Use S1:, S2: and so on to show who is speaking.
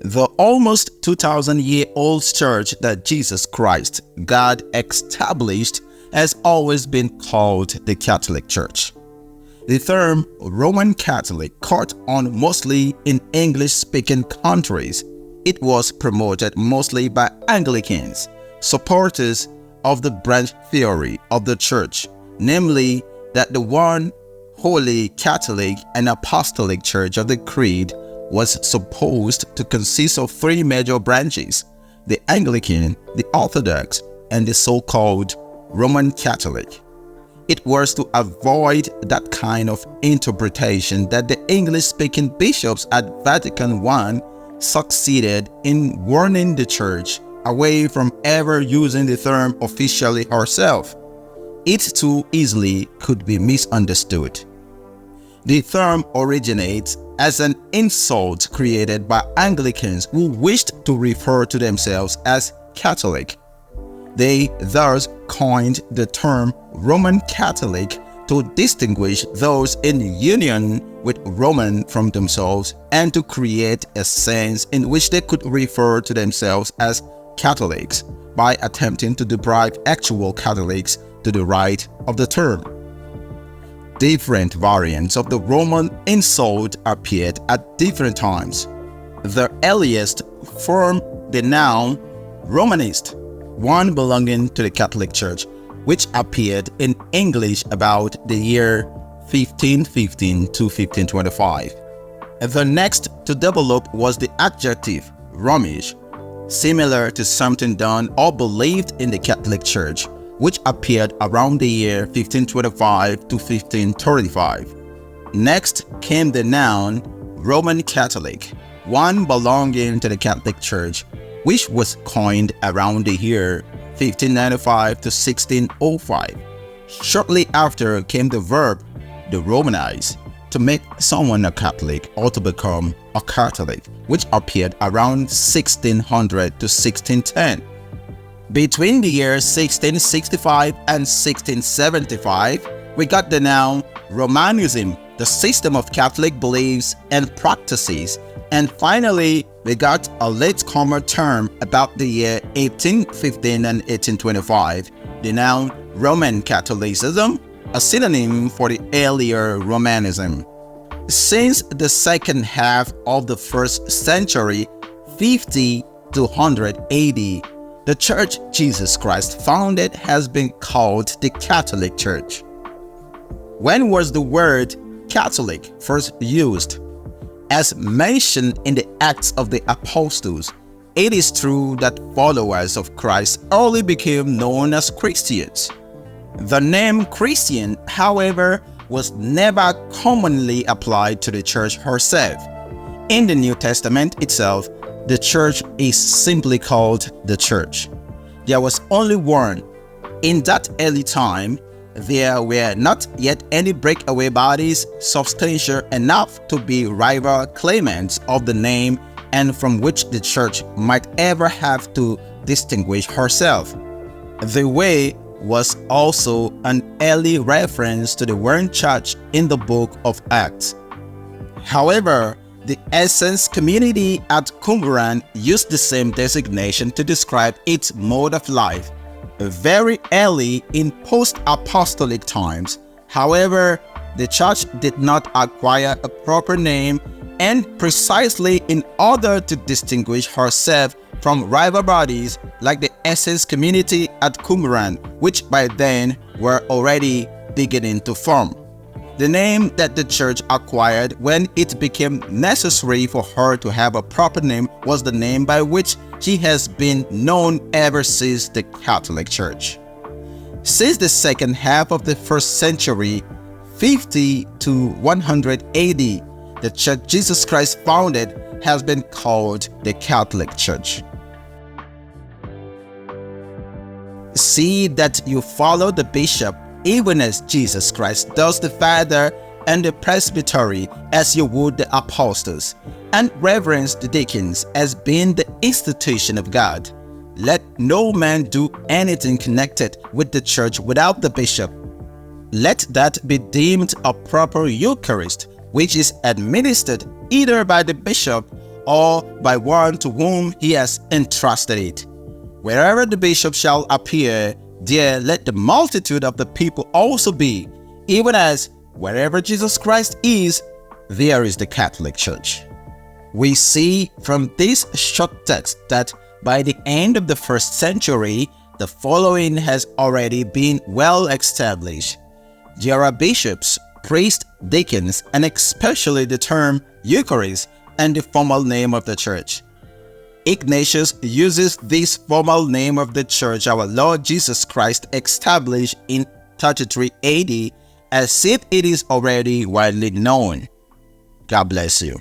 S1: The almost 2,000-year-old church that Jesus Christ, God, established has always been called the Catholic Church. The term Roman Catholic caught on mostly in English-speaking countries. It was promoted mostly by Anglicans, supporters of the branch theory of the Church, namely that the one Holy Catholic and Apostolic Church of the Creed was supposed to consist of three major branches: the Anglican, the Orthodox, and the so-called Roman Catholic. It was to avoid that kind of interpretation that the English-speaking bishops at Vatican I succeeded in warning the Church away from ever using the term officially herself. It too easily could be misunderstood. The term originates as an insult created by Anglicans who wished to refer to themselves as Catholic. They thus coined the term Roman Catholic to distinguish those in union with Roman from themselves and to create a sense in which they could refer to themselves as Catholics by attempting to deprive actual Catholics to the right of the term. Different variants of the Roman insult appeared at different times. The earliest formed the noun Romanist, one belonging to the Catholic Church, which appeared in English about the year 1515 to 1525. The next to develop was the adjective Romish, similar to something done or believed in the Catholic Church, which appeared around the year 1525 to 1535. Next came the noun Roman Catholic, one belonging to the Catholic Church, which was coined around the year 1595 to 1605. Shortly after came the verb to Romanize, to make someone a Catholic or to become a Catholic, which appeared around 1600 to 1610. Between the years 1665 and 1675, we got the noun Romanism, the system of Catholic beliefs and practices, and finally, we got a latecomer term about the year 1815 and 1825, the noun Roman Catholicism, a synonym for the earlier Romanism. Since the second half of the first century, 50 to 100 AD, the Church Jesus Christ founded has been called the Catholic Church. When was the word Catholic first used? As mentioned in the Acts of the Apostles, it is true that followers of Christ early became known as Christians. The name Christian, however, was never commonly applied to the Church herself. In the New Testament itself, the Church is simply called the Church. There was only one. In that early time, there were not yet any breakaway bodies substantial enough to be rival claimants of the name and from which the Church might ever have to distinguish herself. The way was also an early reference to the word church in the book of Acts. However, the Essence community at Qumran used the same designation to describe its mode of life. Very early in post-apostolic times, however, the church did not acquire a proper name, and precisely in order to distinguish herself from rival bodies like the Essence community at Qumran, which by then were already beginning to form. The name that the church acquired when it became necessary for her to have a proper name was the name by which she has been known ever since the Catholic Church. Since the second half of the first century, 50 to 100 AD, the Church Jesus Christ founded has been called the Catholic Church. See that you follow the bishop even as Jesus Christ does the Father and the presbytery as you would the apostles, and reverence the deacons as being the institution of God. Let no man do anything connected with the church without the bishop. Let that be deemed a proper Eucharist, which is administered either by the bishop or by one to whom he has entrusted it. Wherever the bishop shall appear, there let the multitude of the people also be, even as wherever Jesus Christ is, there is the Catholic Church. We see from this short text that by the end of the 1st century, the following has already been well established. There are bishops, priests, deacons, and especially the term Eucharist and the formal name of the church. Ignatius uses this formal name of the church our Lord Jesus Christ established in 33 AD as if it is already widely known. God bless you.